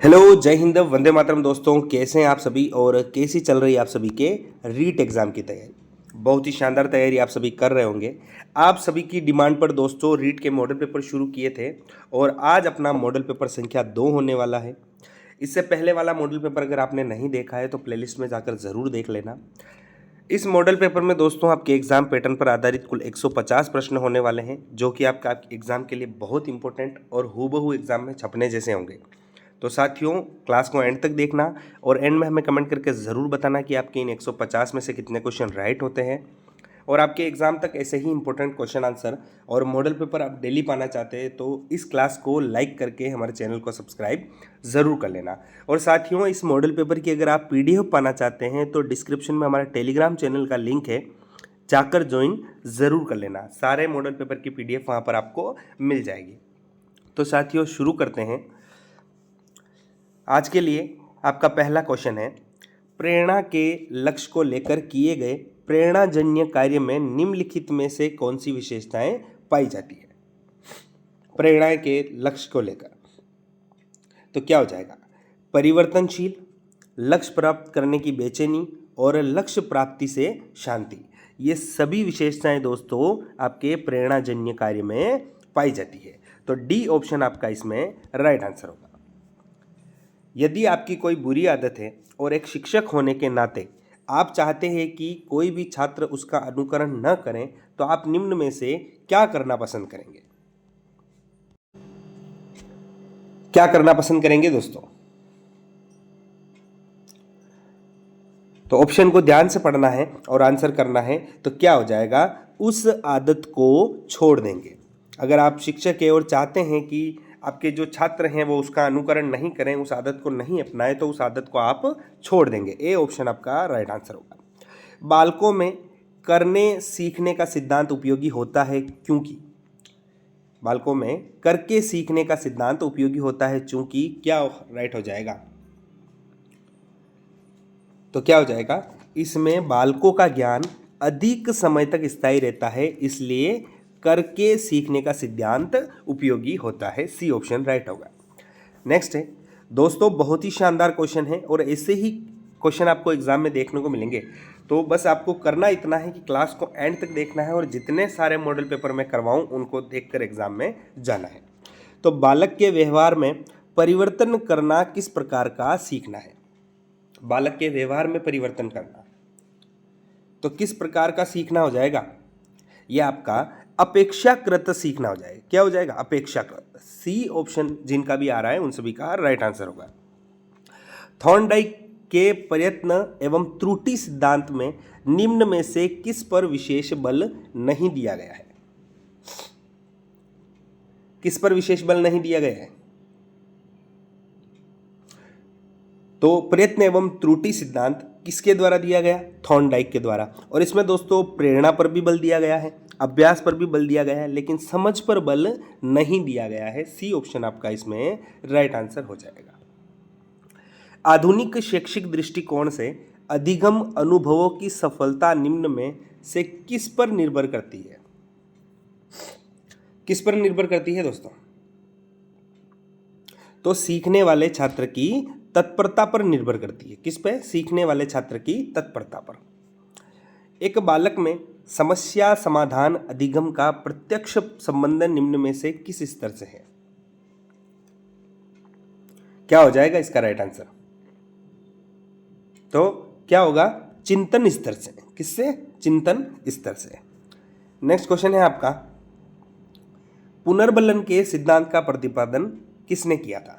Hello, जय हिंद, वंदे मातरम। दोस्तों, कैसे हैं आप सभी और कैसी चल रही है आप सभी के रीट एग्ज़ाम की तैयारी। बहुत ही शानदार तैयारी आप सभी कर रहे होंगे। आप सभी की डिमांड पर दोस्तों रीट के मॉडल पेपर शुरू किए थे और आज अपना मॉडल पेपर संख्या 2 होने वाला है। इससे पहले वाला मॉडल पेपर अगर आपने नहीं देखा है तो प्लेलिस्ट में जाकर ज़रूर देख लेना। इस मॉडल पेपर में दोस्तों आपके एग्ज़ाम पैटर्न पर आधारित कुल 150 प्रश्न होने वाले हैं, जो कि आपका एग्ज़ाम के लिए बहुत इंपॉर्टेंट और हूबहू एग्ज़ाम में छपने जैसे होंगे। तो साथियों, क्लास को एंड तक देखना और एंड में हमें कमेंट करके ज़रूर बताना कि आपके इन 150 में से कितने क्वेश्चन राइट होते हैं। और आपके एग्ज़ाम तक ऐसे ही इंपॉर्टेंट क्वेश्चन आंसर और मॉडल पेपर आप डेली पाना चाहते हैं तो इस क्लास को लाइक करके हमारे चैनल को सब्सक्राइब ज़रूर कर लेना। और साथियों, इस मॉडल पेपर की अगर आप PDF पाना चाहते हैं तो डिस्क्रिप्शन में हमारा टेलीग्राम चैनल का लिंक है, जाकर ज्वाइन ज़रूर कर लेना। सारे मॉडल पेपर की PDF वहाँ पर आपको मिल जाएगी। तो साथियों, शुरू करते हैं। आज के लिए आपका पहला क्वेश्चन है, प्रेरणा के लक्ष्य को लेकर किए गए प्रेरणाजन्य कार्य में निम्नलिखित में से कौन सी विशेषताएं पाई जाती है। प्रेरणा के लक्ष्य को लेकर तो क्या हो जाएगा? परिवर्तनशील, लक्ष्य प्राप्त करने की बेचैनी और लक्ष्य प्राप्ति से शांति। ये सभी विशेषताएं दोस्तों आपके प्रेरणाजन्य कार्य में पाई जाती है। तो डी ऑप्शन आपका इसमें राइट आंसर होगा। यदि आपकी कोई बुरी आदत है और एक शिक्षक होने के नाते आप चाहते हैं कि कोई भी छात्र उसका अनुकरण न करें, तो आप निम्न में से क्या करना पसंद करेंगे? क्या करना पसंद करेंगे दोस्तों? तो ऑप्शन को ध्यान से पढ़ना है और आंसर करना है। तो क्या हो जाएगा? उस आदत को छोड़ देंगे। अगर आप शिक्षक हैं और चाहते हैं कि आपके जो छात्र हैं वो उसका अनुकरण नहीं करें, उस आदत को नहीं अपनाएं, तो उस आदत को आप छोड़ देंगे। ए ऑप्शन आपका राइट आंसर होगा। बालकों में करने सीखने का सिद्धांत उपयोगी होता है क्योंकि बालकों में करके सीखने का सिद्धांत उपयोगी होता है चूंकि क्या राइट हो जाएगा? तो क्या हो जाएगा? इसमें बालकों का ज्ञान अधिक समय तक स्थायी रहता है, इसलिए करके सीखने का सिद्धांत उपयोगी होता है। सी ऑप्शन राइट होगा। नेक्स्ट है दोस्तों, बहुत ही शानदार क्वेश्चन है और ऐसे ही क्वेश्चन आपको एग्जाम में देखने को मिलेंगे। तो बस आपको करना इतना है कि क्लास को एंड तक देखना है और जितने सारे मॉडल पेपर मैं करवाऊं उनको देखकर एग्जाम में जाना है। तो बालक के व्यवहार में परिवर्तन करना किस प्रकार का सीखना है? बालक के व्यवहार में परिवर्तन करना तो किस प्रकार का सीखना हो जाएगा? यह आपका अपेक्षाकृत सीखना हो जाएगा। क्या हो जाएगा? अपेक्षाकृत। सी ऑप्शन जिनका भी आ रहा है उन सभी का राइट आंसर होगा। थॉर्नडाइक के प्रयत्न एवं त्रुटि सिद्धांत में निम्न में से किस पर विशेष बल नहीं दिया गया है? किस पर विशेष बल नहीं दिया गया है? तो प्रयत्न एवं त्रुटि सिद्धांत किसके द्वारा दिया गया? थॉर्नडाइक के द्वारा। और इसमें दोस्तों प्रेरणा पर भी बल दिया गया है, अभ्यास पर भी बल दिया गया है, लेकिन समझ पर बल नहीं दिया गया है। सी ऑप्शन आपका इसमें राइट आंसर हो जाएगा। आधुनिक शैक्षिक दृष्टिकोण से अधिगम अनुभवों की सफलता निम्न में से किस पर निर्भर करती है? किस पर निर्भर करती है दोस्तों? तो सीखने वाले छात्र की तत्परता पर निर्भर करती है। किस पे? सीखने वाले छात्र की तत्परता पर। एक बालक में समस्या समाधान अधिगम का प्रत्यक्ष संबंध निम्न में से किस स्तर से है? क्या हो जाएगा इसका राइट आंसर? तो क्या होगा? चिंतन स्तर से। किससे? चिंतन स्तर से। नेक्स्ट क्वेश्चन है आपका, पुनर्बलन के सिद्धांत का प्रतिपादन किसने किया था?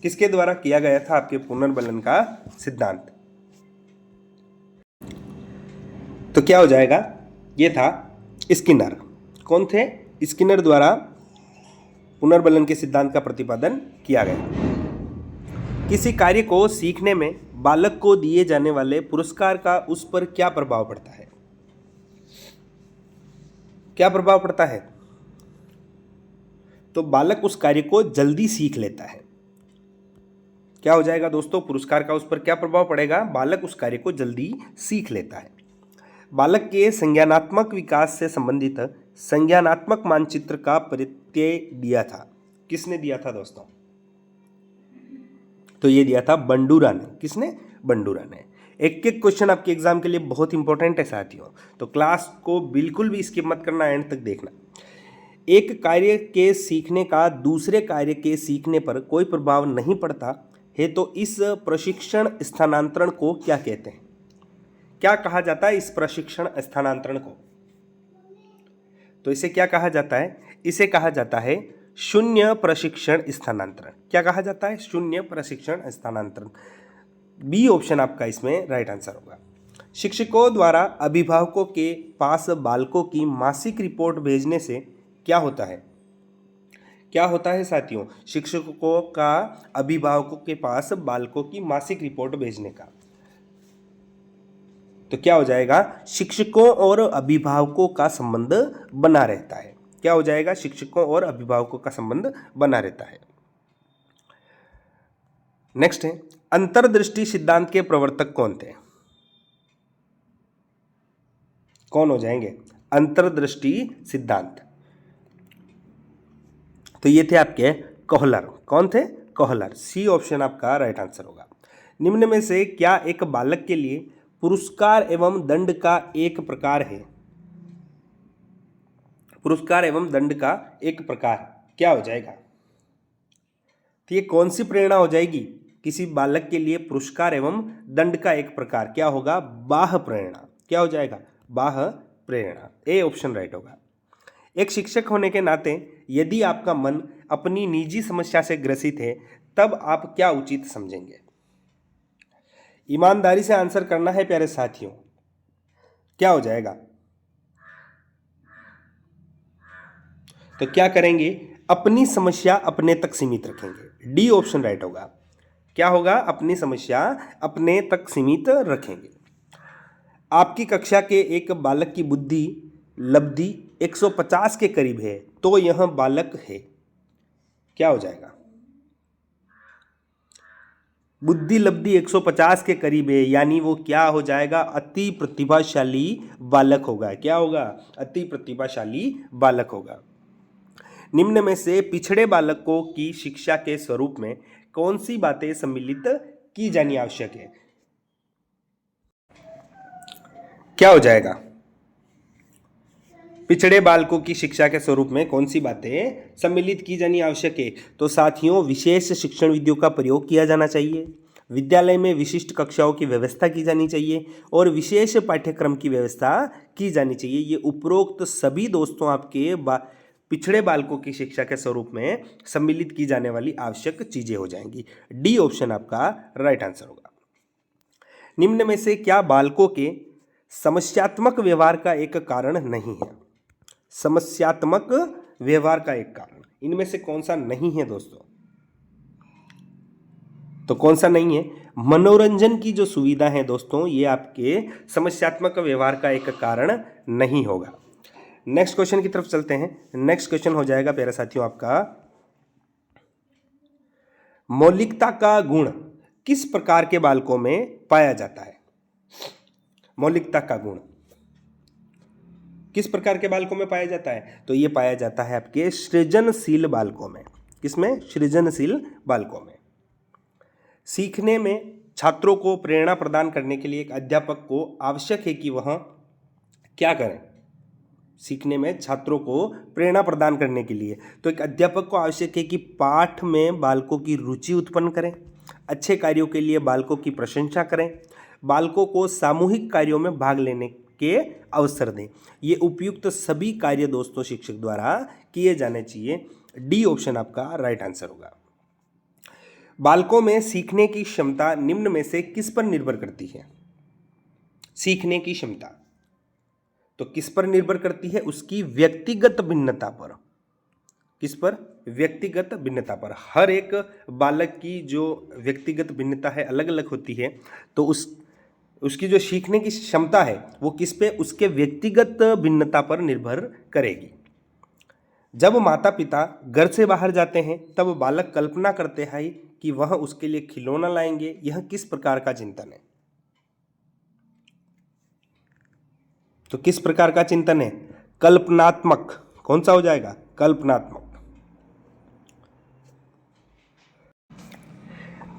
किसके द्वारा किया गया था आपके पुनर्बलन का सिद्धांत? तो क्या हो जाएगा? ये था स्किनर। कौन थे? स्किनर द्वारा पुनर्बलन के सिद्धांत का प्रतिपादन किया गया। किसी कार्य को सीखने में बालक को दिए जाने वाले पुरस्कार का उस पर क्या प्रभाव पड़ता है? क्या प्रभाव पड़ता है? तो बालक उस कार्य को जल्दी सीख लेता है। क्या हो जाएगा दोस्तों? पुरस्कार का उस पर क्या प्रभाव पड़ेगा? बालक उस कार्य को जल्दी सीख लेता है। बालक के संज्ञानात्मक विकास से संबंधित संज्ञानात्मक मानचित्र का परिचय दिया था। किसने दिया था दोस्तों? तो ये दिया था बंडूरा ने। किसने? बंडूरा ने। एक एक क्वेश्चन आपके एग्जाम के लिए बहुत इंपॉर्टेंट है साथियों, तो क्लास को बिल्कुल भी स्किप मत करना, एंड तक देखना। एक कार्य के सीखने का दूसरे कार्य के सीखने पर कोई प्रभाव नहीं पड़ता है, तो इस प्रशिक्षण स्थानांतरण को क्या कहते हैं? क्या कहा जाता है इस प्रशिक्षण स्थानांतरण को? तो इसे क्या कहा जाता है? इसे कहा जाता है शून्य प्रशिक्षण स्थानांतरण। क्या कहा जाता है? शून्य प्रशिक्षण स्थानांतरण। बी ऑप्शन आपका इसमें राइट आंसर होगा। शिक्षकों द्वारा अभिभावकों के पास बालकों की मासिक रिपोर्ट भेजने से क्या होता है? क्या होता है साथियों? शिक्षकों का अभिभावकों के पास बालकों की मासिक रिपोर्ट भेजने का, तो क्या हो जाएगा? शिक्षकों और अभिभावकों का संबंध बना रहता है। क्या हो जाएगा? शिक्षकों और अभिभावकों का संबंध बना रहता है। नेक्स्ट है, अंतर्दृष्टि सिद्धांत के प्रवर्तक कौन थे? कौन हो जाएंगे? अंतर्दृष्टि सिद्धांत, तो ये थे आपके कोहलर। कौन थे? कोहलर। सी ऑप्शन आपका राइट आंसर होगा। निम्न में से क्या एक बालक के लिए पुरस्कार एवं दंड का एक प्रकार है? पुरस्कार एवं दंड का एक प्रकार क्या हो जाएगा? तो ये कौन सी प्रेरणा हो जाएगी? किसी बालक के लिए पुरस्कार एवं दंड का एक प्रकार क्या होगा? बाह्य प्रेरणा। क्या हो जाएगा? बाह्य प्रेरणा। ए ऑप्शन राइट होगा। एक शिक्षक होने के नाते यदि आपका मन अपनी निजी समस्या से ग्रसित है, तब आप क्या उचित समझेंगे? ईमानदारी से आंसर करना है प्यारे साथियों। क्या हो जाएगा? तो क्या करेंगे? अपनी समस्या अपने तक सीमित रखेंगे। डी ऑप्शन राइट होगा। क्या होगा? अपनी समस्या अपने तक सीमित रखेंगे। आपकी कक्षा के एक बालक की बुद्धि लब्धि 150 के करीब है, तो यह बालक है। क्या हो जाएगा? बुद्धि लब्धि 150 के करीब है, यानी वो क्या हो जाएगा? अति प्रतिभाशाली बालक होगा। क्या होगा? अति प्रतिभाशाली बालक होगा। निम्न में से पिछड़े बालकों की शिक्षा के स्वरूप में कौन सी बातें सम्मिलित की जानी आवश्यक है? क्या हो जाएगा? पिछड़े बालकों की शिक्षा के स्वरूप में कौन सी बातें सम्मिलित की जानी आवश्यक है? तो साथियों, विशेष शिक्षण विधियों का प्रयोग किया जाना चाहिए, विद्यालय में विशिष्ट कक्षाओं की व्यवस्था की जानी चाहिए और विशेष पाठ्यक्रम की व्यवस्था की जानी चाहिए। ये उपरोक्त सभी दोस्तों आपके पिछड़े बालकों की शिक्षा के स्वरूप में सम्मिलित की जाने वाली आवश्यक चीजें हो जाएंगी। डी ऑप्शन आपका राइट आंसर होगा। निम्न में से क्या बालकों के समस्यात्मक व्यवहार का एक कारण नहीं है? समस्यात्मक व्यवहार का एक कारण इनमें से कौन सा नहीं है दोस्तों? तो कौन सा नहीं है? मनोरंजन की जो सुविधा है दोस्तों, ये आपके समस्यात्मक व्यवहार का एक कारण नहीं होगा। नेक्स्ट क्वेश्चन की तरफ चलते हैं। नेक्स्ट क्वेश्चन हो जाएगा प्यारे साथियों आपका, मौलिकता का गुण किस प्रकार के बालकों में पाया जाता है? मौलिकता का गुण किस प्रकार के बालकों में पाया जाता है? तो ये पाया जाता है आपके सृजनशील बालकों में। किसमें? सृजनशील बालकों में। सीखने में छात्रों को प्रेरणा प्रदान करने के लिए एक अध्यापक को आवश्यक है कि वह क्या करें? सीखने में छात्रों को प्रेरणा प्रदान करने के लिए तो एक अध्यापक को आवश्यक है कि पाठ में बालकों की रुचि उत्पन्न करें, अच्छे कार्यों के लिए बालकों की प्रशंसा करें, बालकों को सामूहिक कार्यों में भाग लेने के अवसर दें। ये उपयुक्त सभी कार्य दोस्तों शिक्षक द्वारा किए जाने चाहिए। डी ऑप्शन आपका राइट आंसर होगा। बालकों में सीखने की क्षमता निम्न में से किस पर निर्भर करती है? सीखने की क्षमता तो किस पर निर्भर करती है? उसकी व्यक्तिगत भिन्नता पर। किस पर? व्यक्तिगत भिन्नता पर। हर एक बालक की जो व्यक्तिगत भिन्नता है अलग अलग होती है, तो उसकी जो सीखने की क्षमता है वो किस पे? उसके व्यक्तिगत भिन्नता पर निर्भर करेगी। जब माता पिता घर से बाहर जाते हैं तब बालक कल्पना करते हैं कि वह उसके लिए खिलौना लाएंगे। यह किस प्रकार का चिंतन है? तो किस प्रकार का चिंतन है? कल्पनात्मक। कौन सा हो जाएगा? कल्पनात्मक।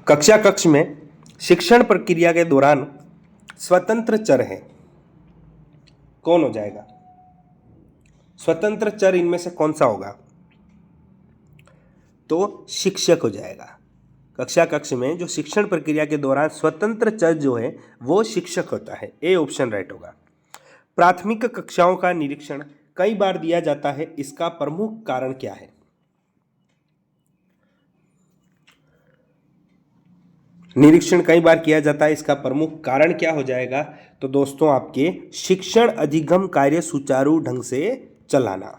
कक्षा कक्ष में शिक्षण प्रक्रिया के दौरान स्वतंत्र चर है, कौन हो जाएगा? स्वतंत्र चर इनमें से कौन सा होगा? तो शिक्षक हो जाएगा। कक्षा कक्ष में जो शिक्षण प्रक्रिया के दौरान स्वतंत्र चर जो है वो शिक्षक होता है। ए ऑप्शन राइट होगा। प्राथमिक कक्षाओं का निरीक्षण कई बार दिया जाता है, इसका प्रमुख कारण क्या है? निरीक्षण कई बार किया जाता है, इसका प्रमुख कारण क्या हो जाएगा? तो दोस्तों आपके शिक्षण अधिगम कार्य सुचारू ढंग से चलाना।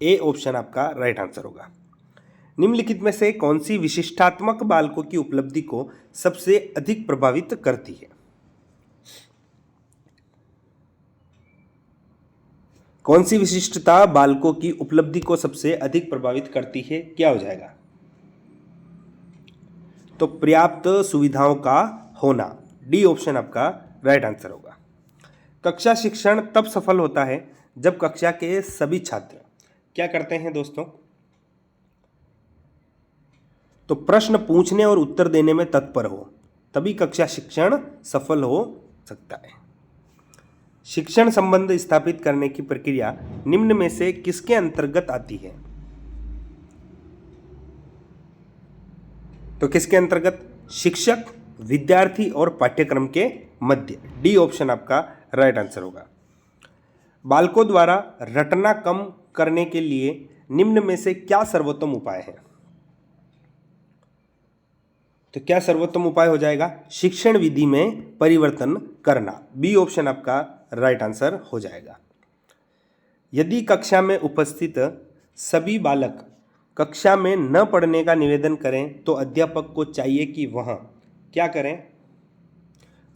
ए ऑप्शन आपका राइट आंसर होगा। निम्नलिखित में से कौन सी विशिष्टात्मक बालकों की उपलब्धि को सबसे अधिक प्रभावित करती है? कौन सी विशिष्टता बालकों की उपलब्धि को सबसे अधिक प्रभावित करती है? क्या हो जाएगा? तो पर्याप्त सुविधाओं का होना। डी ऑप्शन आपका राइट आंसर होगा। कक्षा शिक्षण तब सफल होता है जब कक्षा के सभी छात्र क्या करते हैं दोस्तों? तो प्रश्न पूछने और उत्तर देने में तत्पर हो, तभी कक्षा शिक्षण सफल हो सकता है। शिक्षण संबंध स्थापित करने की प्रक्रिया निम्न में से किसके अंतर्गत आती है? तो किसके अंतर्गत? शिक्षक, विद्यार्थी और पाठ्यक्रम के मध्य। डी ऑप्शन आपका राइट आंसर होगा। बालकों द्वारा रटना कम करने के लिए निम्न में से क्या सर्वोत्तम उपाय है? तो क्या सर्वोत्तम उपाय हो जाएगा? शिक्षण विधि में परिवर्तन करना। बी ऑप्शन आपका राइट आंसर हो जाएगा। यदि कक्षा में उपस्थित सभी बालक कक्षा में न पढ़ने का निवेदन करें तो अध्यापक को चाहिए कि वह क्या करें?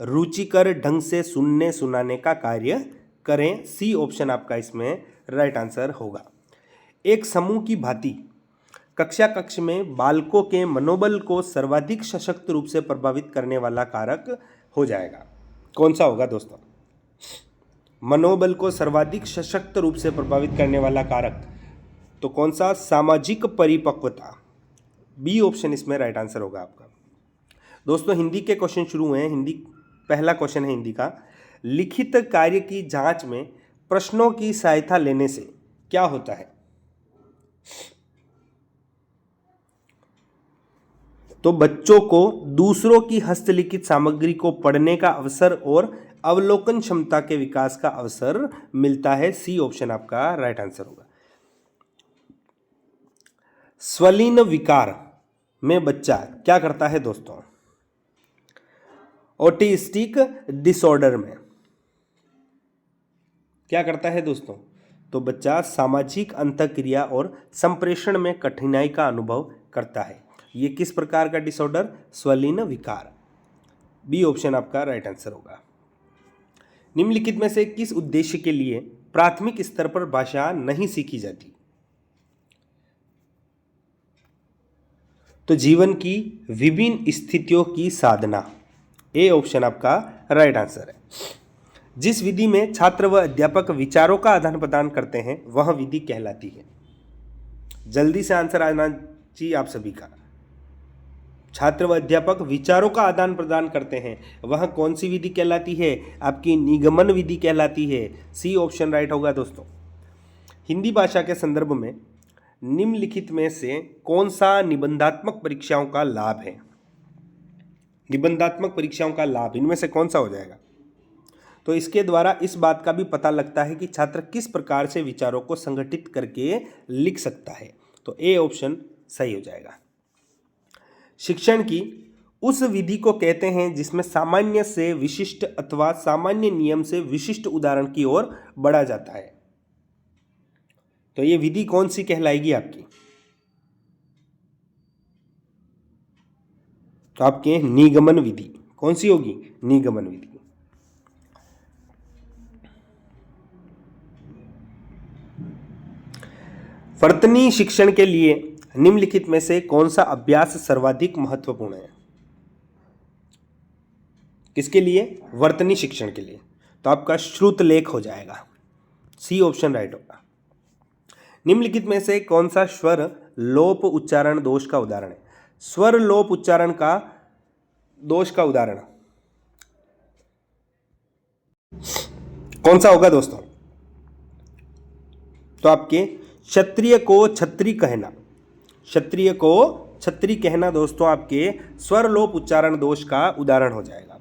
रुचिकर ढंग से सुनने सुनाने का कार्य करें। सी ऑप्शन आपका इसमें राइट आंसर होगा। एक समूह की भांति कक्षा कक्ष में बालकों के मनोबल को सर्वाधिक सशक्त रूप से प्रभावित करने वाला कारक हो जाएगा। कौन सा होगा दोस्तों? मनोबल को सर्वाधिक सशक्त रूप से प्रभावित करने वाला कारक तो कौन सा? सामाजिक परिपक्वता। बी ऑप्शन इसमें राइट आंसर होगा आपका। दोस्तों हिंदी के क्वेश्चन शुरू हुए हैं। हिंदी पहला क्वेश्चन है हिंदी का। लिखित कार्य की जांच में प्रश्नों की सहायता लेने से क्या होता है? तो बच्चों को दूसरों की हस्तलिखित सामग्री को पढ़ने का अवसर और अवलोकन क्षमता के विकास का अवसर मिलता है। सी ऑप्शन आपका राइट आंसर होगा। स्वलीन विकार में बच्चा क्या करता है दोस्तों? ऑटिस्टिक डिसऑर्डर में क्या करता है दोस्तों? तो बच्चा सामाजिक अंतःक्रिया और संप्रेषण में कठिनाई का अनुभव करता है। ये किस प्रकार का डिसऑर्डर? स्वलीन विकार। बी ऑप्शन आपका राइट आंसर होगा। निम्नलिखित में से किस उद्देश्य के लिए प्राथमिक स्तर पर भाषा नहीं सीखी जाती? तो जीवन की विभिन्न स्थितियों की साधना। ए ऑप्शन आपका राइट आंसर है। जिस विधि में छात्र व अध्यापक विचारों का आदान प्रदान करते हैं वह विधि कहलाती है। जल्दी से आंसर आना चाहिए आप सभी का। छात्र व अध्यापक विचारों का आदान प्रदान करते हैं वह कौन सी विधि कहलाती है? आपकी निगमन विधि कहलाती है। सी ऑप्शन राइट होगा दोस्तों। हिंदी भाषा के संदर्भ में निम्नलिखित में से कौन सा निबंधात्मक परीक्षाओं का लाभ है? निबंधात्मक परीक्षाओं का लाभ इनमें से कौन सा हो जाएगा? तो इसके द्वारा इस बात का भी पता लगता है कि छात्र किस प्रकार से विचारों को संगठित करके लिख सकता है। तो ए ऑप्शन सही हो जाएगा। शिक्षण की उस विधि को कहते हैं जिसमें सामान्य से विशिष्ट अथवा सामान्य नियम से विशिष्ट उदाहरण की ओर बढ़ा जाता है। तो ये विधि कौन सी कहलाएगी आपकी? तो आपके निगमन विधि। कौन सी होगी? निगमन विधि। वर्तनी शिक्षण के लिए निम्नलिखित में से कौन सा अभ्यास सर्वाधिक महत्वपूर्ण है? किसके लिए? वर्तनी शिक्षण के लिए। तो आपका श्रुत लेख हो जाएगा। सी ऑप्शन राइट होगा। निम्नलिखित में से कौन सा स्वर लोप उच्चारण दोष का उदाहरण है? स्वर लोप उच्चारण का दोष का उदाहरण कौन सा होगा दोस्तों? तो आपके क्षत्रिय को छत्री कहना, क्षत्रिय को छत्री कहना दोस्तों आपके स्वरलोप उच्चारण दोष का उदाहरण हो जाएगा।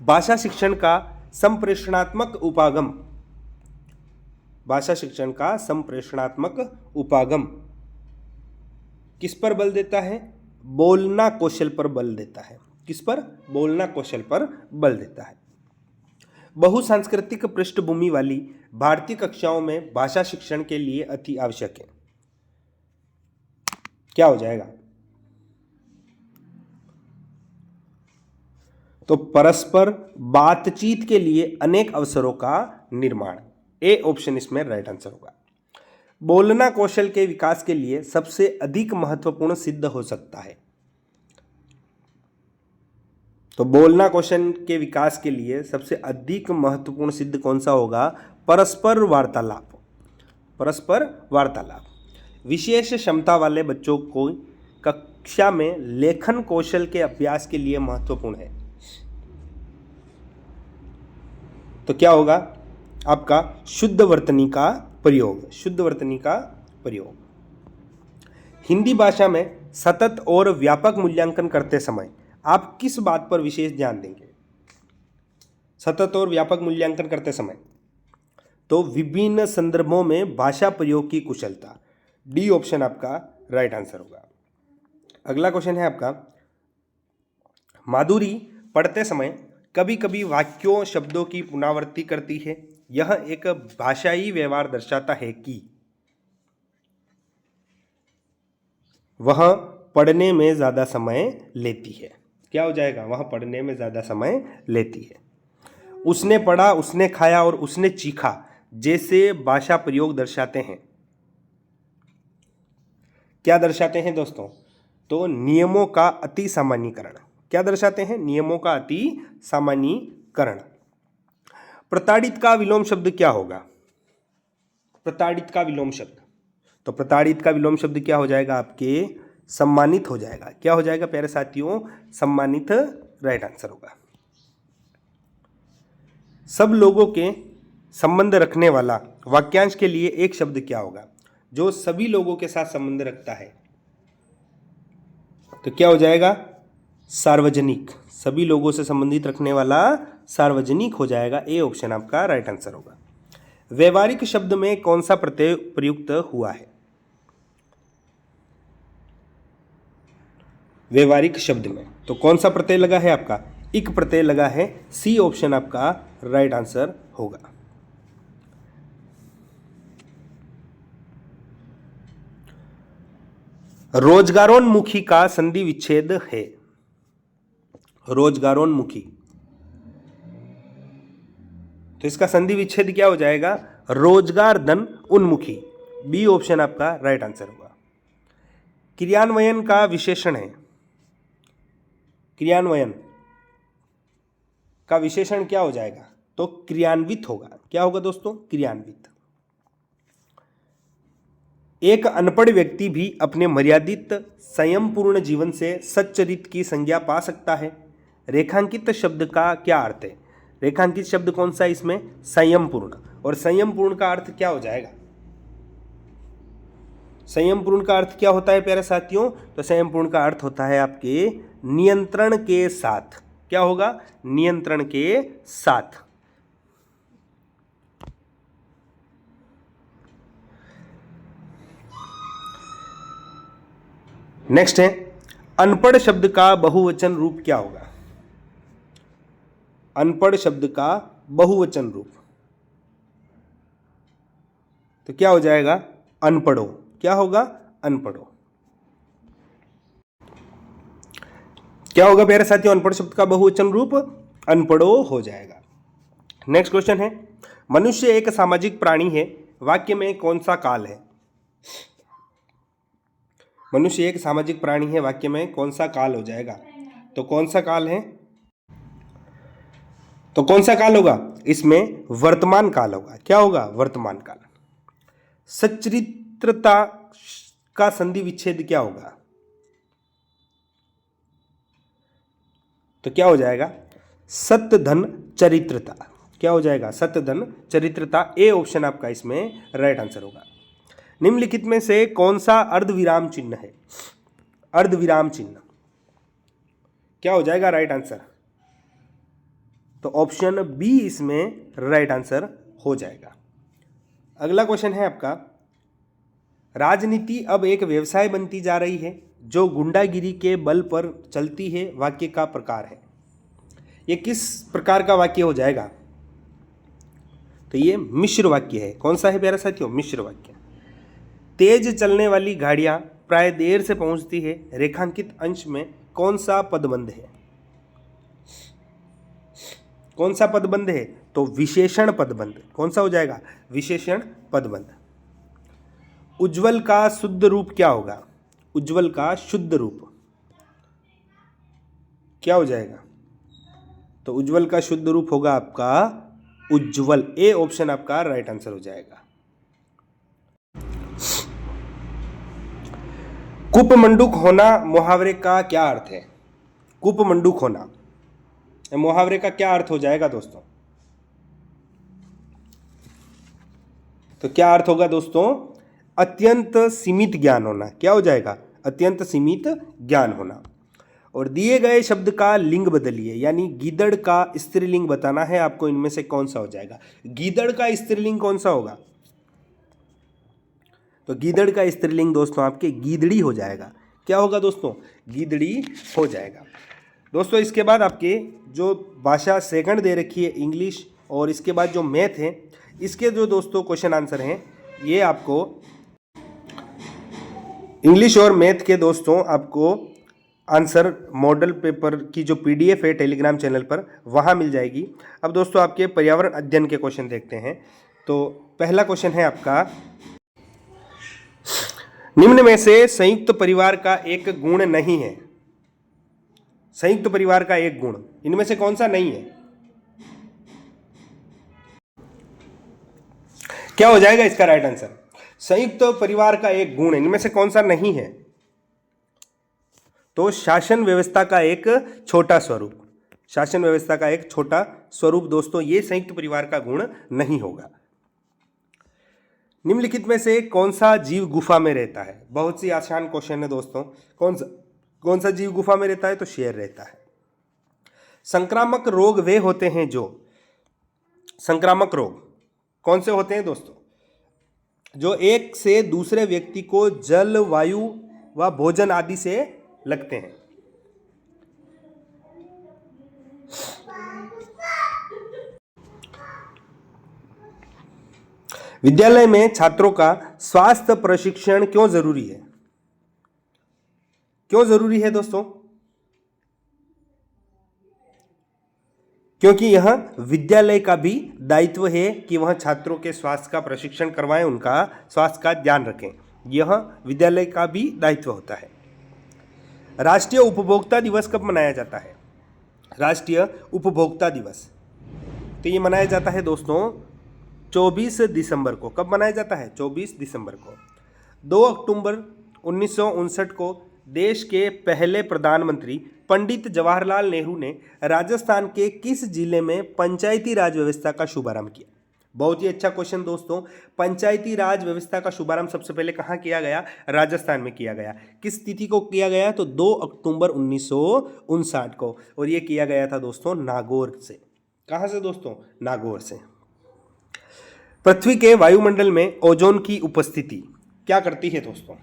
भाषा शिक्षण का संप्रेषणात्मक उपागम, भाषा शिक्षण का संप्रेषणात्मक उपागम किस पर बल देता है? बोलना कौशल पर बल देता है। किस पर? बोलना कौशल पर बल देता है। बहुसांस्कृतिक पृष्ठभूमि वाली भारतीय कक्षाओं में भाषा शिक्षण के लिए अति आवश्यक है। क्या हो जाएगा? तो परस्पर बातचीत के लिए अनेक अवसरों का निर्माण, ए ऑप्शन इसमें राइट आंसर होगा। बोलना कौशल के विकास के लिए सबसे अधिक महत्वपूर्ण सिद्ध हो सकता है। तो बोलना कौशल के विकास के लिए सबसे अधिक महत्वपूर्ण सिद्ध कौन सा होगा? परस्पर वार्तालाप, परस्पर वार्तालाप। विशेष क्षमता वाले बच्चों को कक्षा में लेखन कौशल के अभ्यास के लिए महत्वपूर्ण है। तो क्या होगा आपका? शुद्ध वर्तनी का प्रयोग, शुद्ध वर्तनी का प्रयोग। हिंदी भाषा में सतत और व्यापक मूल्यांकन करते समय आप किस बात पर विशेष ध्यान देंगे? सतत और व्यापक मूल्यांकन करते समय तो विभिन्न संदर्भों में भाषा प्रयोग की कुशलता, डी ऑप्शन आपका राइट आंसर होगा। अगला क्वेश्चन है आपका, माधुरी पढ़ते समय कभी कभी वाक्यों शब्दों की पुनरावृत्ति करती है, यह एक भाषाई व्यवहार दर्शाता है कि वह पढ़ने में ज्यादा समय लेती है। क्या हो जाएगा? वह पढ़ने में ज्यादा समय लेती है। उसने पढ़ा, उसने खाया और उसने चीखा जैसे भाषा प्रयोग दर्शाते हैं। क्या दर्शाते हैं दोस्तों? तो नियमों का अति सामान्यीकरण। क्या दर्शाते हैं? नियमों का अति सामान्यीकरण। प्रताड़ित का विलोम शब्द क्या होगा? प्रताड़ित का विलोम शब्द, तो प्रताड़ित का विलोम शब्द क्या हो जाएगा आपके? सम्मानित हो जाएगा। क्या हो जाएगा प्यारे साथियों? सम्मानित राइट आंसर होगा। सब लोगों के संबंध रखने वाला वाक्यांश के लिए एक शब्द क्या होगा? जो सभी लोगों के साथ संबंध रखता है, तो क्या हो जाएगा? सार्वजनिक। सभी लोगों से संबंधित रखने वाला सार्वजनिक हो जाएगा। ए ऑप्शन आपका राइट आंसर होगा। व्यवहारिक शब्द में कौन सा प्रत्यय प्रयुक्त हुआ है? व्यवहारिक शब्द में तो कौन सा प्रत्यय लगा है आपका? इक प्रत्यय लगा है। सी ऑप्शन आपका राइट आंसर होगा। रोजगारोन्मुखी का संधि विच्छेद है। रोजगारोन्मुखी, तो इसका संधि विच्छेद क्या हो जाएगा? रोजगार धन उन्मुखी। बी ऑप्शन आपका राइट आंसर होगा। क्रियान्वयन का विशेषण है। क्रियान्वयन का विशेषण क्या हो जाएगा? तो क्रियान्वित होगा। क्या होगा दोस्तों? क्रियान्वित। एक अनपढ़ व्यक्ति भी अपने मर्यादित संयमपूर्ण जीवन से सच्चरित की संज्ञा पा सकता है। रेखांकित शब्द का क्या अर्थ है? रेखांकित शब्द कौन सा है इसमें? संयमपूर्ण। और संयमपूर्ण का अर्थ क्या हो जाएगा? संयमपूर्ण का अर्थ क्या होता है प्यारे साथियों? तो संयमपूर्ण का अर्थ होता है आपके नियंत्रण के साथ। क्या होगा? नियंत्रण के साथ। नेक्स्ट है, अनपढ़ शब्द का बहुवचन रूप क्या होगा? अनपढ़ शब्द का बहुवचन रूप तो क्या हो जाएगा? अनपढ़ो। क्या होगा? अनपढ़ो। क्या होगा प्यारे साथियों? अनपढ़ शब्द का बहुवचन रूप अनपढ़ो हो जाएगा। नेक्स्ट क्वेश्चन है, मनुष्य एक सामाजिक प्राणी है, वाक्य में कौन सा काल है? मनुष्य एक सामाजिक प्राणी है, वाक्य में कौन सा काल हो जाएगा? तो कौन सा काल है? तो कौन सा काल होगा? इसमें वर्तमान काल होगा। क्या होगा? वर्तमान काल। सच्चरित्रता का संधि विच्छेद क्या होगा? तो क्या हो जाएगा? सत्य धन चरित्रता। क्या हो जाएगा? सत्य धन चरित्रता। ए ऑप्शन आपका इसमें राइट आंसर होगा। निम्नलिखित में से कौन सा अर्धविराम चिन्ह है? अर्धविराम चिन्ह क्या हो जाएगा राइट आंसर? तो ऑप्शन बी इसमें राइट आंसर हो जाएगा। अगला क्वेश्चन है आपका, राजनीति अब एक व्यवसाय बनती जा रही है जो गुंडागिरी के बल पर चलती है, वाक्य का प्रकार है। ये किस प्रकार का वाक्य हो जाएगा? तो ये मिश्र वाक्य है। कौन सा है प्यारे साथियों? मिश्र वाक्य। तेज चलने वाली गाड़ियां प्राय देर से पहुंचती है, रेखांकित अंश में कौन सा पदबंध है? कौन सा पदबंध है? तो विशेषण पदबंध। कौन सा हो जाएगा? विशेषण पदबंध। उज्ज्वल का शुद्ध रूप क्या होगा? उज्ज्वल का शुद्ध रूप क्या हो जाएगा? तो उज्ज्वल का शुद्ध रूप होगा आपका उज्ज्वल। ए ऑप्शन आपका राइट आंसर हो जाएगा। कूपमंडूक होना मुहावरे का क्या अर्थ है? कूपमंडूक होना मुहावरे का क्या अर्थ हो जाएगा दोस्तों? तो क्या अर्थ होगा दोस्तों? अत्यंत सीमित ज्ञान होना। क्या हो जाएगा? अत्यंत सीमित ज्ञान होना। और दिए गए शब्द का लिंग बदलिए, यानी गीदड़ का स्त्रीलिंग बताना है आपको। इनमें से कौन सा हो जाएगा? गीदड़ का स्त्रीलिंग कौन सा होगा? तो गीदड़ का स्त्रीलिंग दोस्तों आपके गीदड़ी हो जाएगा। क्या होगा दोस्तों? गीदड़ी हो जाएगा। दोस्तों इसके बाद आपके जो भाषा सेकंड दे रखी है इंग्लिश, और इसके बाद जो मैथ है, इसके जो दोस्तों क्वेश्चन आंसर हैं, ये आपको इंग्लिश और मैथ के दोस्तों आपको आंसर मॉडल पेपर की जो पीडीएफ है टेलीग्राम चैनल पर, वहाँ मिल जाएगी। अब दोस्तों आपके पर्यावरण अध्ययन के क्वेश्चन देखते हैं। तो पहला क्वेश्चन है आपका, निम्न में से संयुक्त परिवार का एक गुण नहीं है। संयुक्त परिवार का एक गुण इनमें से कौन सा नहीं है? क्या हो जाएगा इसका राइट आंसर? संयुक्त परिवार का एक गुण इनमें से कौन सा नहीं है? तो शासन व्यवस्था का एक छोटा स्वरूप। शासन व्यवस्था का एक छोटा स्वरूप दोस्तों, ये संयुक्त परिवार का गुण नहीं होगा। निम्नलिखित में से कौन सा जीव गुफा में रहता है? बहुत सी आसान क्वेश्चन है दोस्तों। कौन सा जीव गुफा में रहता है? तो शेर रहता है। संक्रामक रोग वे होते हैं जो, संक्रामक रोग कौन से होते हैं दोस्तों? जो एक से दूसरे व्यक्ति को जल, वायु व भोजन आदि से लगते हैं। विद्यालय में छात्रों का स्वास्थ्य प्रशिक्षण क्यों जरूरी है? क्यों जरूरी है दोस्तों? क्योंकि यह विद्यालय का भी दायित्व है कि वह छात्रों के स्वास्थ्य का प्रशिक्षण करवाएं, उनका स्वास्थ्य का ध्यान रखें। यह विद्यालय का भी दायित्व होता है। राष्ट्रीय उपभोक्ता दिवस कब मनाया जाता है? राष्ट्रीय उपभोक्ता दिवस तो ये मनाया जाता है दोस्तों 24 दिसंबर को। कब मनाया जाता है? 24 दिसंबर को। 2 अक्टूबर 1959 को देश के पहले प्रधानमंत्री पंडित जवाहरलाल नेहरू ने राजस्थान के किस जिले में पंचायती राज व्यवस्था का शुभारंभ किया? बहुत ही अच्छा क्वेश्चन दोस्तों। पंचायती राज व्यवस्था का शुभारंभ सबसे पहले कहाँ किया गया? राजस्थान में किया गया। किस तिथि को किया गया? तो 2 अक्टूबर 1959 को। और ये किया गया था दोस्तों नागौर से। कहाँ से दोस्तों? नागौर से। पृथ्वी के वायुमंडल में ओजोन की उपस्थिति क्या करती है दोस्तों?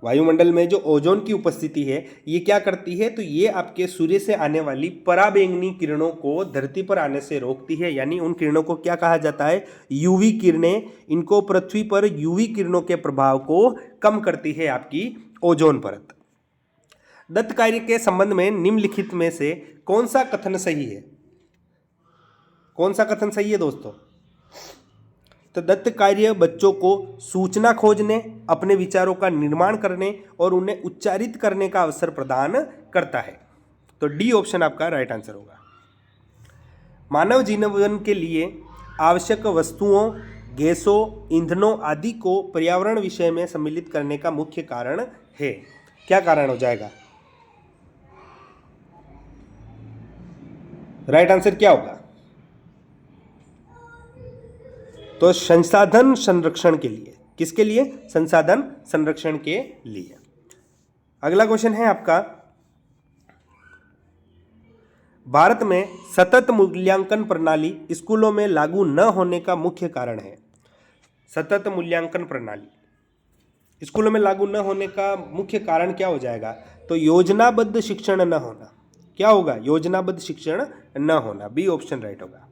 वायुमंडल में जो ओजोन की उपस्थिति है ये क्या करती है? तो ये आपके सूर्य से आने वाली पराबैंगनी किरणों को धरती पर आने से रोकती है। यानी उन किरणों को क्या कहा जाता है? यूवी किरणें। इनको पृथ्वी पर यूवी किरणों के प्रभाव को कम करती है आपकी ओजोन परत। दत्त कार्य के संबंध में निम्नलिखित में से कौन सा कथन सही है? कौन सा कथन सही है दोस्तों? तो दत्त कार्य बच्चों को सूचना खोजने, अपने विचारों का निर्माण करने और उन्हें उच्चारित करने का अवसर प्रदान करता है। तो डी ऑप्शन आपका राइट आंसर होगा। मानव जीवन के लिए आवश्यक वस्तुओं, गैसों, ईंधनों आदि को पर्यावरण विषय में सम्मिलित करने का मुख्य कारण है। क्या कारण हो जाएगा? राइट आंसर क्या होगा? तो संसाधन संरक्षण के लिए। किसके लिए? संसाधन संरक्षण के लिए। अगला क्वेश्चन है आपका, भारत में सतत मूल्यांकन प्रणाली स्कूलों में लागू न होने का मुख्य कारण है। सतत मूल्यांकन प्रणाली स्कूलों में लागू न होने का मुख्य कारण क्या हो जाएगा? तो योजनाबद्ध शिक्षण न होना। क्या होगा? योजनाबद्ध शिक्षण न होना। बी ऑप्शन राइट होगा।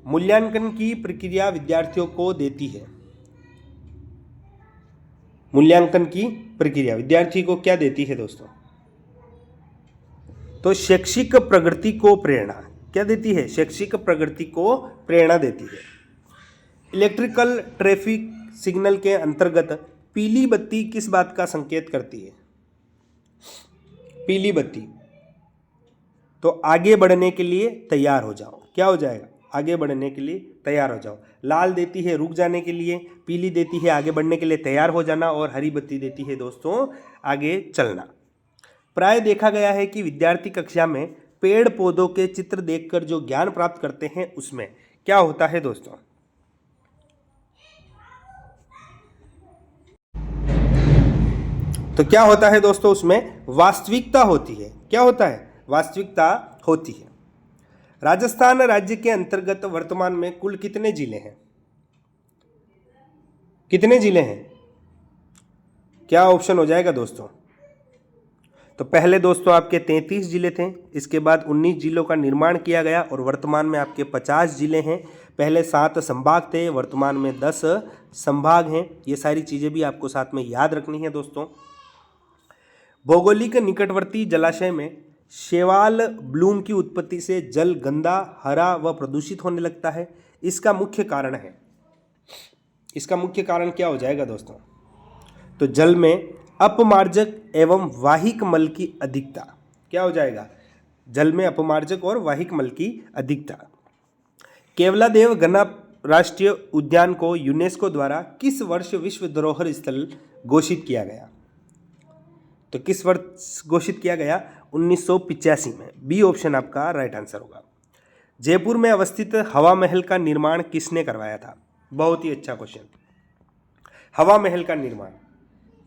मूल्यांकन की प्रक्रिया विद्यार्थियों को देती है। मूल्यांकन की प्रक्रिया विद्यार्थी को क्या देती है दोस्तों? तो शैक्षिक प्रगति को प्रेरणा। क्या देती है? शैक्षिक प्रगति को प्रेरणा देती है। इलेक्ट्रिकल ट्रैफिक सिग्नल के अंतर्गत पीली बत्ती किस बात का संकेत करती है? पीली बत्ती, तो आगे बढ़ने के लिए तैयार हो जाओ। क्या हो जाएगा? आगे बढ़ने के लिए तैयार हो जाओ। लाल देती है रुक जाने के लिए, पीली देती है आगे बढ़ने के लिए तैयार हो जाना, और हरी बत्ती देती है दोस्तों आगे चलना। प्राय देखा गया है कि विद्यार्थी कक्षा में पेड़ पौधों के चित्र देखकर जो ज्ञान प्राप्त करते हैं उसमें क्या होता है दोस्तों? तो क्या होता है दोस्तों? उसमें वास्तविकता होती है। क्या होता है? वास्तविकता होती है। राजस्थान राज्य के अंतर्गत वर्तमान में कुल कितने जिले हैं? कितने जिले हैं? क्या ऑप्शन हो जाएगा दोस्तों? तो पहले दोस्तों आपके 33 जिले थे, इसके बाद 19 जिलों का निर्माण किया गया और वर्तमान में आपके 50 जिले हैं। पहले 7 संभाग थे, वर्तमान में 10 संभाग हैं। ये सारी चीज़ें भी आपको साथ में याद रखनी है दोस्तों। भौगोलिक निकटवर्ती जलाशय में शैवाल ब्लूम की उत्पत्ति से जल गंदा, हरा व प्रदूषित होने लगता है। इसका मुख्य कारण है। इसका मुख्य कारण क्या हो जाएगा दोस्तों? तो जल में अपमार्जक एवं वाहिक मल की अधिकता। क्या हो जाएगा? जल में अपमार्जक और वाहिक मल की अधिकता। केवलादेव घना राष्ट्रीय उद्यान को यूनेस्को द्वारा किस वर्ष विश्व धरोहर स्थल घोषित किया गया? तो किस वर्ष घोषित किया गया? 1985 में। बी ऑप्शन आपका राइट आंसर होगा। जयपुर में अवस्थित हवा महल का निर्माण किसने करवाया था? बहुत ही अच्छा क्वेश्चन। हवा महल का निर्माण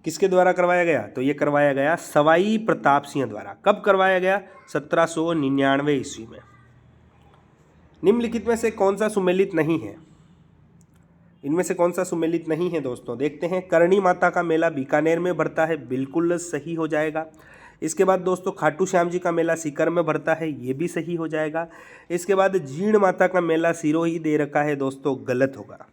किसके द्वारा करवाया गया? तो ये करवाया गया सवाई प्रताप सिंह द्वारा। कब करवाया गया? 1799 ईस्वी में। निम्नलिखित में से कौन सा सुमेलित नहीं है? इनमें से कौन सा सुमेलित नहीं है दोस्तों? देखते हैं। करणी माता का मेला बीकानेर में भरता है, बिल्कुल सही हो जाएगा। इसके बाद दोस्तों खाटू श्याम जी का मेला सीकर में भरता है, ये भी सही हो जाएगा। इसके बाद जीण माता का मेला सिरोही दे रखा है दोस्तों, गलत होगा।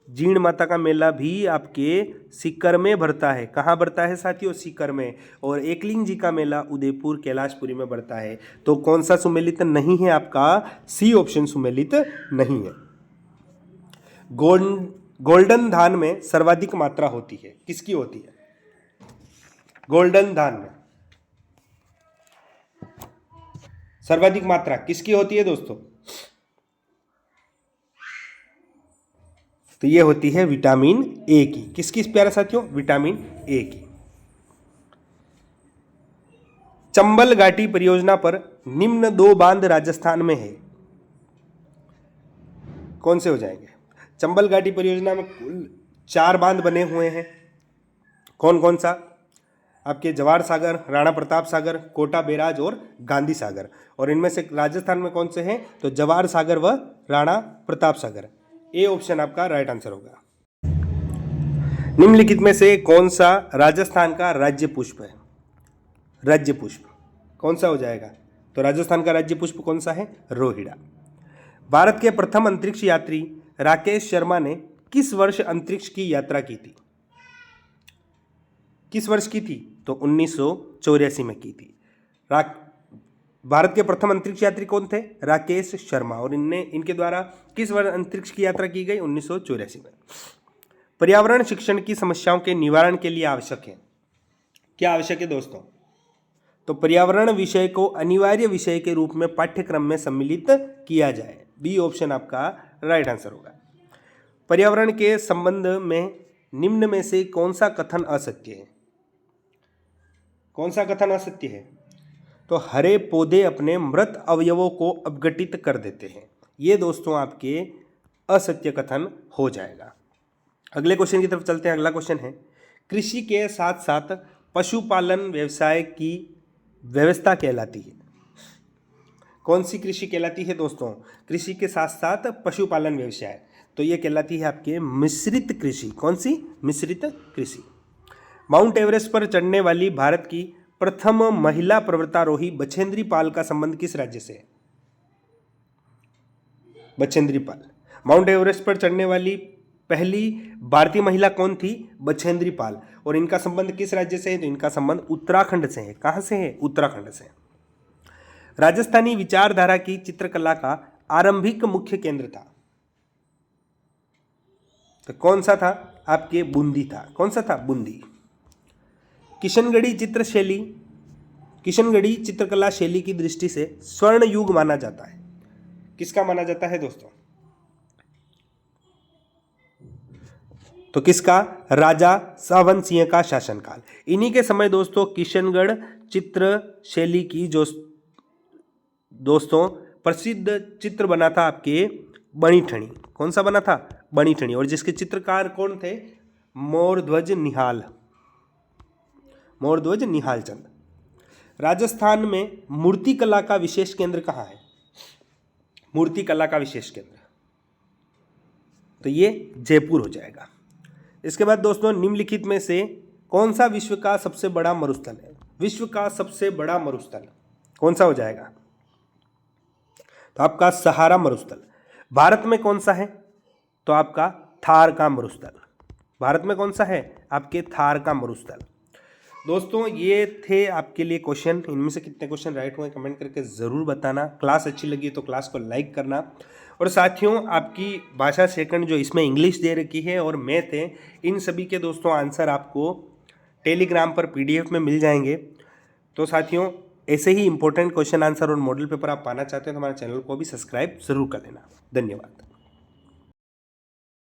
जीण माता का मेला भी आपके सीकर में भरता है। कहाँ भरता है साथियों? सीकर में। और एकलिंग जी का मेला उदयपुर कैलाशपुरी में भरता है। तो कौन सा सुमेलित नहीं है आपका? सी ऑप्शन सुमेलित नहीं है। गोल्डन धान में सर्वाधिक मात्रा होती है, किसकी होती है? गोल्डन धान में सर्वाधिक मात्रा किसकी होती है दोस्तों? तो ये होती है विटामिन ए की। किसकी प्यारे साथियों? विटामिन ए की। चंबल घाटी परियोजना पर निम्न 2 बांध राजस्थान में है, कौन से हो जाएंगे? चंबल घाटी परियोजना में कुल 4 बांध बने हुए हैं। कौन कौन सा? आपके जवाहर सागर, राणा प्रताप सागर, कोटा बैराज और गांधी सागर। और इनमें से राजस्थान में कौन से हैं? तो जवाहर सागर व राणा प्रताप सागर। ए ऑप्शन आपका राइट आंसर होगा। निम्नलिखित में से कौन सा राजस्थान का राज्य पुष्प है? राज्य पुष्प कौन सा हो जाएगा? तो राजस्थान का राज्य पुष्प कौन सा है? रोहिड़ा। भारत के प्रथम अंतरिक्ष यात्री राकेश शर्मा ने किस वर्ष अंतरिक्ष की यात्रा की थी? किस वर्ष की थी? तो 1984 में की थी। भारत के प्रथम अंतरिक्ष यात्री कौन थे? राकेश शर्मा। और इनके द्वारा किस वर्ष अंतरिक्ष की यात्रा की गई? 1984 में। पर्यावरण शिक्षण की समस्याओं के निवारण के लिए आवश्यक है। क्या आवश्यक है दोस्तों? तो पर्यावरण विषय को अनिवार्य विषय के रूप में पाठ्यक्रम में सम्मिलित किया जाए। बी ऑप्शन आपका राइट आंसर होगा। पर्यावरण के संबंध में निम्न में से कौन सा कथन असत्य है? कौन सा कथन असत्य है? तो हरे पौधे अपने मृत अवयवों को अपघटित कर देते हैं। ये दोस्तों आपके असत्य कथन हो जाएगा। अगले क्वेश्चन की तरफ चलते हैं। अगला क्वेश्चन है, कृषि के साथ साथ पशुपालन व्यवसाय की व्यवस्था कहलाती है। कौन सी कृषि कहलाती है दोस्तों? कृषि के साथ साथ पशुपालन व्यवसाय, तो ये कहलाती है आपके मिश्रित कृषि। कौन सी? मिश्रित कृषि। माउंट एवरेस्ट पर चढ़ने वाली भारत की प्रथम महिला पर्वतारोही बछेंद्री पाल का संबंध किस राज्य से है? बछेंद्री पाल। माउंट एवरेस्ट पर चढ़ने वाली पहली भारतीय महिला कौन थी? बछेंद्री पाल। और इनका संबंध किस राज्य से है? तो इनका संबंध उत्तराखंड से है। कहां से है? उत्तराखंड से। राजस्थानी विचारधारा की चित्रकला का आरंभिक मुख्य केंद्र था, तो कौन सा था? आपके बूंदी था। कौन सा था? बूंदी। किशनगढ़ी चित्रकला शैली की दृष्टि से स्वर्ण युग माना जाता है। किसका माना जाता है दोस्तों? तो किसका? राजा सावन सिंह का शासनकाल। इन्हीं के समय दोस्तों किशनगढ़ चित्र शैली की जो दोस्तों प्रसिद्ध चित्र बना था आपके बणिठनी। कौन सा बना था? बणिठनी। और जिसके चित्रकार कौन थे? मोरध्वज निहाल चंद। राजस्थान में मूर्ति कला का विशेष केंद्र कहाँ है? मूर्ति कला का विशेष केंद्र, तो ये जयपुर हो जाएगा। इसके बाद दोस्तों निम्नलिखित में से कौन सा विश्व का सबसे बड़ा मरुस्थल है? विश्व का सबसे बड़ा मरुस्थल कौन सा हो जाएगा? तो आपका सहारा मरुस्थल। भारत में कौन सा है? तो आपका थार का मरुस्थल। भारत में कौन सा है? आपके थार का मरुस्थल। दोस्तों ये थे आपके लिए क्वेश्चन। इनमें से कितने क्वेश्चन राइट हुए कमेंट करके ज़रूर बताना। क्लास अच्छी लगी तो क्लास को लाइक करना। और साथियों आपकी भाषा सेकंड जो इसमें इंग्लिश दे रखी है और मैथ है, इन सभी के दोस्तों आंसर आपको टेलीग्राम पर PDF में मिल जाएंगे। तो साथियों ऐसे ही इंपॉर्टेंट क्वेश्चन आंसर और मॉडल पेपर आप पाना चाहते हैं तो हमारे चैनल को भी सब्सक्राइब जरूर कर लेना। धन्यवाद।